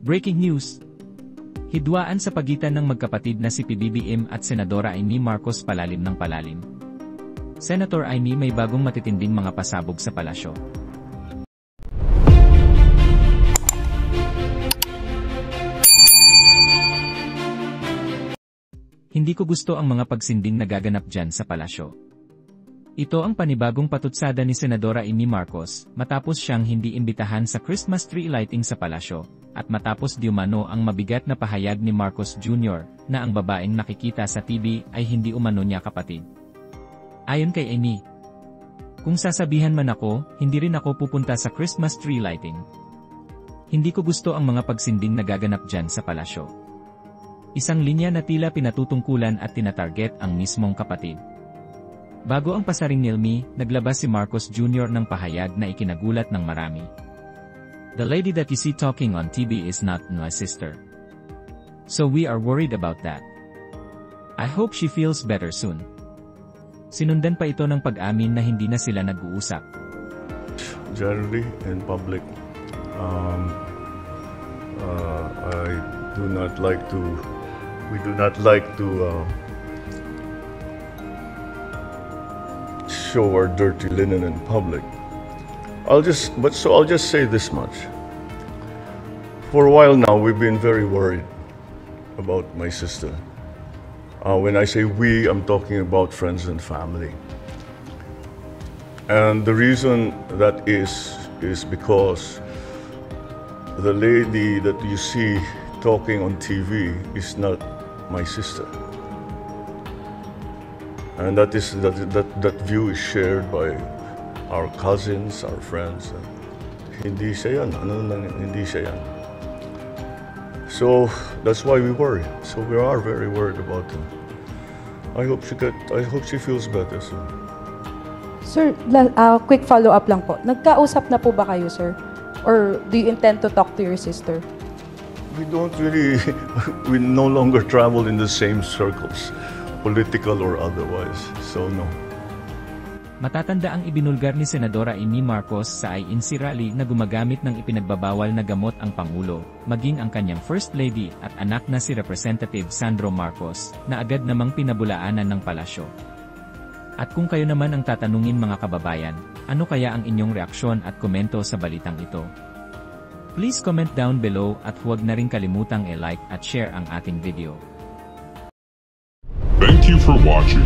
Breaking news! Hidwaan sa pagitan ng magkapatid na si PBBM at Senadora Amy Marcos palalim ng palalim. Senator Amy may bagong matitinding mga pasabog sa palasyo. Hindi ko gusto ang mga pagsinding nagaganap dyan sa palasyo. Ito ang panibagong patutsada ni Senadora Amy Marcos, matapos siyang hindi imbitahan sa Christmas tree lighting sa palasyo, at matapos diumano ang mabigat na pahayag ni Marcos Jr., na ang babaeng nakikita sa TV ay hindi umano niya kapatid. Ayon kay Amy, kung sasabihan man ako, hindi rin ako pupunta sa Christmas tree lighting. Hindi ko gusto ang mga pagsinding nagaganap dyan sa palasyo. Isang linya na tila pinatutungkulan at tinatarget ang mismong kapatid. Bago ang pasaring ni Amy, naglabas si Marcos Jr. ng pahayag na ikinagulat ng marami. The lady that you see talking on TV is not my sister. So we are worried about that. I hope she feels better soon. Sinundan pa ito ng pag-amin na hindi na sila nag-uusap. Generally in public, we do not like to show our dirty linen in public. I'll just say this much. For a while now, we've been very worried about my sister. When I say we, I'm talking about friends and family. And the reason that is because the lady that you see talking on TV is not my sister. And that view is shared by our cousins, our friends. Hindi siya yan. Hindi siya yan. So that's why we worry. So we are very worried about him. I hope she feels better soon. Sir, quick follow-up lang po. Nagkausap na po ba kayo, sir? Or do you intend to talk to your sister? We no longer travel in the same circles, political or otherwise, so no. Matatanda ang ibinulgar ni Senadora Amy Marcos sa INC rally na gumagamit ng ipinagbabawal na gamot ang Pangulo, maging ang kanyang First Lady at anak na si Representative Sandro Marcos, na agad namang pinabulaanan ng palasyo. At kung kayo naman ang tatanungin mga kababayan, ano kaya ang inyong reaksyon at komento sa balitang ito? Please comment down below at huwag na rin kalimutang i-like at share ang ating video. Thank you for watching.